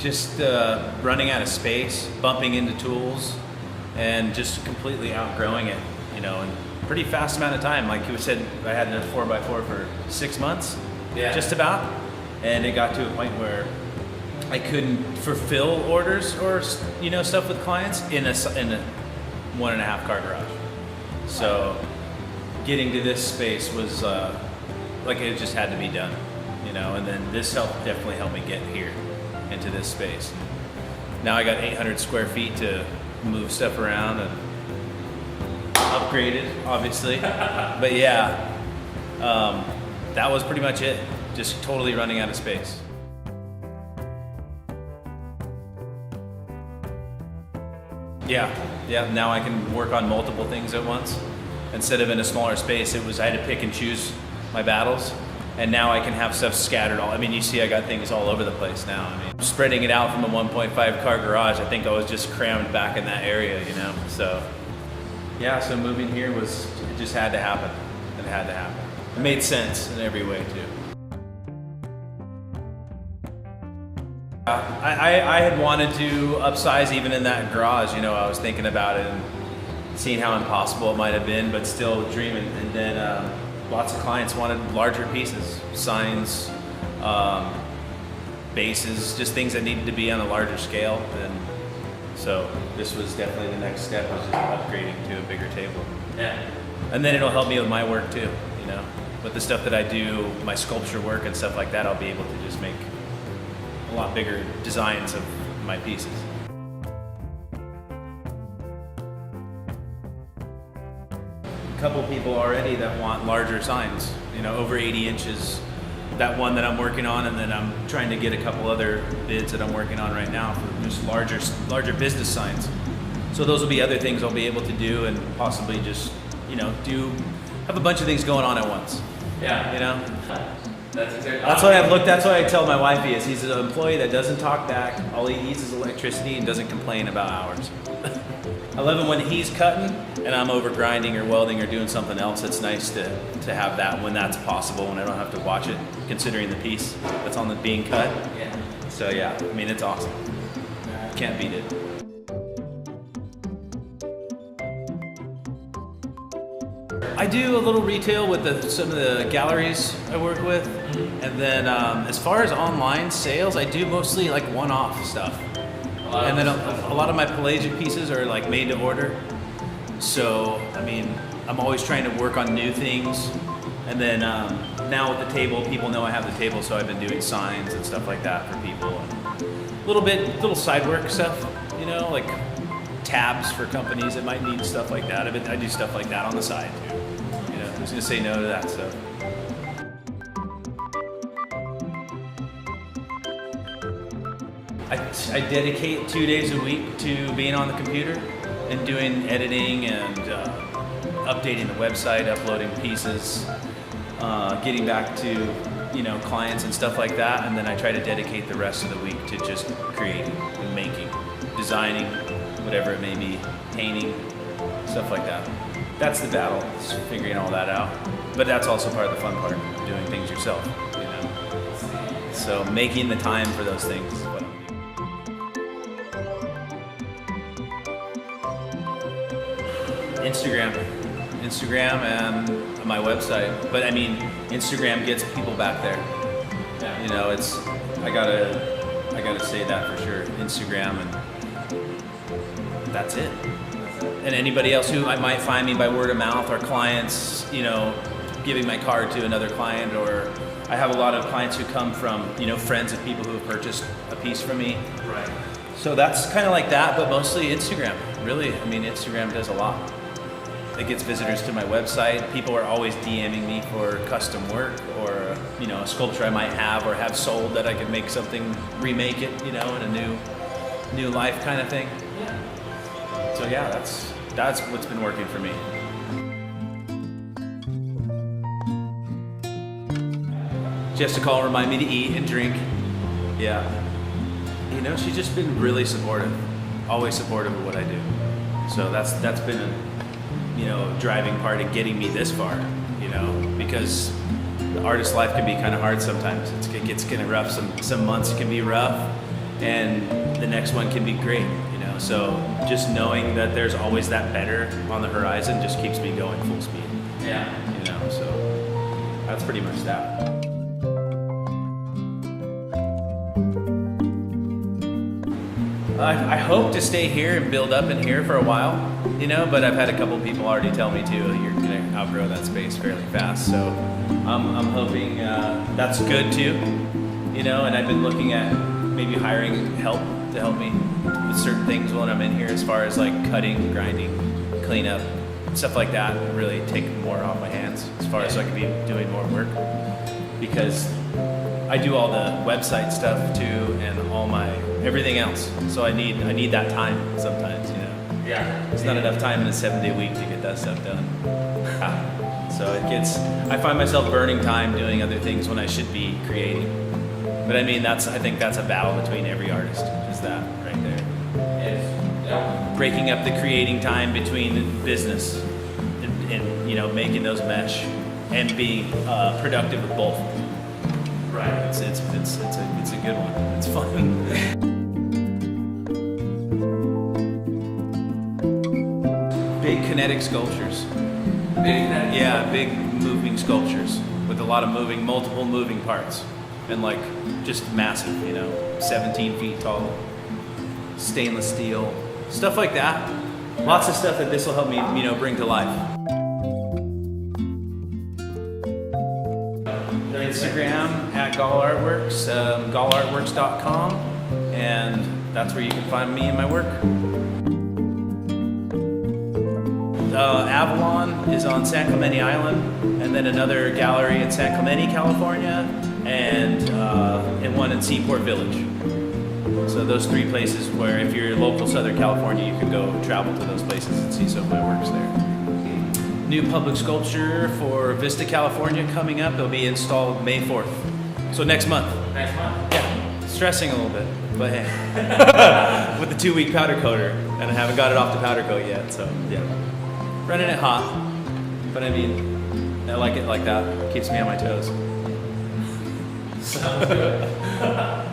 just running out of space, bumping into tools, and just completely outgrowing it, you know, in a pretty fast amount of time. Like you said, I had a 4x4 for 6 months, just about, and it got to a point where I couldn't fulfill orders or, you know, stuff with clients in a 1.5 car garage. So getting to this space was like it just had to be done, you know, and then this definitely helped me get here into this space. Now I got 800 square feet to move stuff around and upgrade it, obviously. But yeah, that was pretty much it. Just totally running out of space. Yeah, now I can work on multiple things at once. Instead of in a smaller space, I had to pick and choose my battles. And now I can have stuff scattered all. I mean, you see I got things all over the place now. I mean, spreading it out from a 1.5 car garage, I think I was just crammed back in that area, you know? So, yeah, so moving here it just had to happen. It had to happen. It made sense in every way, too. I had wanted to upsize even in that garage, you know, I was thinking about it and seeing how impossible it might have been, but still dreaming. And then lots of clients wanted larger pieces, signs, bases, just things that needed to be on a larger scale. And so this was definitely the next step, was just upgrading to a bigger table. Yeah. And then it'll help me with my work too, you know, with the stuff that I do, my sculpture work and stuff like that, I'll be able to just make a lot bigger designs of my pieces. A couple people already that want larger signs, you know, over 80 inches. That one that I'm working on, and then I'm trying to get a couple other bids that I'm working on right now for just larger business signs. So those will be other things I'll be able to do, and possibly just, you know, have a bunch of things going on at once. Yeah. You know? That's exactly. That's what I tell my wife he's an employee that doesn't talk back. All he needs is electricity and doesn't complain about hours. I love it when he's cutting and I'm over grinding or welding or doing something else. It's nice to have that when that's possible, when I don't have to watch it, considering the piece that's on the being cut. Yeah. So yeah, I mean, it's awesome. Can't beat it. I do a little retail with some of the galleries I work with, and then as far as online sales, I do mostly like one-off stuff. And then a lot of my pelagic pieces are like made to order. So, I mean, I'm always trying to work on new things. And then now with the table, people know I have the table, so I've been doing signs and stuff like that for people. And little side work stuff, you know, like tabs for companies that might need stuff like that. I do stuff like that on the side too. You know, who's gonna say no to that stuff? I dedicate 2 days a week to being on the computer and doing editing and updating the website, uploading pieces, getting back to, you know, clients and stuff like that. And then I try to dedicate the rest of the week to just creating and making, designing, whatever it may be, painting, stuff like that. That's the battle, is figuring all that out. But that's also part of the fun part, doing things yourself, you know. So making the time for those things is what I'm doing. Instagram and my website. But I mean, Instagram gets people back there. Yeah. You know, I gotta say that for sure. Instagram, and that's it. And anybody else who might find me by word of mouth, or clients, you know, giving my card to another client, or I have a lot of clients who come from, you know, friends of people who have purchased a piece from me. Right. So that's kind of like that, but mostly Instagram. Really, I mean, Instagram does a lot. It gets visitors to my website. People are always DMing me for custom work, or, you know, a sculpture I might have or have sold that I could make something, remake it, you know, in a new life kind of thing. Yeah. So yeah, that's what's been working for me. Just to call, remind me to eat and drink. Yeah. You know, she's just been really supportive, always supportive of what I do. So that's been a, you know, driving part in getting me this far, you know, because the artist life can be kind of hard sometimes. It gets kind of rough. Some months can be rough, and the next one can be great, you know. So just knowing that there's always that better on the horizon just keeps me going full speed. Yeah. You know, so that's pretty much that. I hope to stay here and build up in here for a while, you know, but I've had a couple people already tell me too, you're gonna outgrow that space fairly fast. So I'm hoping that's good too, you know, and I've been looking at maybe hiring help to help me with certain things when I'm in here, as far as like cutting, grinding, cleanup, stuff like that, really take more off my hands as far as I can be doing more work, because I do all the website stuff too and all my everything else. So I need that time sometimes, you know. Yeah. There's not enough time in a 7-day week to get that stuff done. So I find myself burning time doing other things when I should be creating. But I mean, I think that's a battle between every artist, is that right there. Yes. Yeah. Breaking up the creating time between business and you know, making those mesh and being productive with both. Right. It's a good one. It's fun. Big kinetic sculptures. Big kinetic. Yeah, big moving sculptures with a lot of multiple moving parts, and like just massive, you know, 17 feet tall, stainless steel, stuff like that. Lots of stuff that this will help me, you know, bring to life. Instagram at Gall Artworks, gallartworks.com, and that's where you can find me and my work. Avalon is on San Clemente Island, and then another gallery in San Clemente, California, and one in Seaport Village. So those 3 places where, if you're local Southern California, you can go travel to those places and see some of my works there. New public sculpture for Vista, California coming up. It'll be installed May 4th. So next month. Next month. Yeah, stressing a little bit, but hey. With the 2-week powder coater, and I haven't got it off the powder coat yet, so yeah. Running it hot, but I mean, I like it like that. Keeps me on my toes. Sounds good.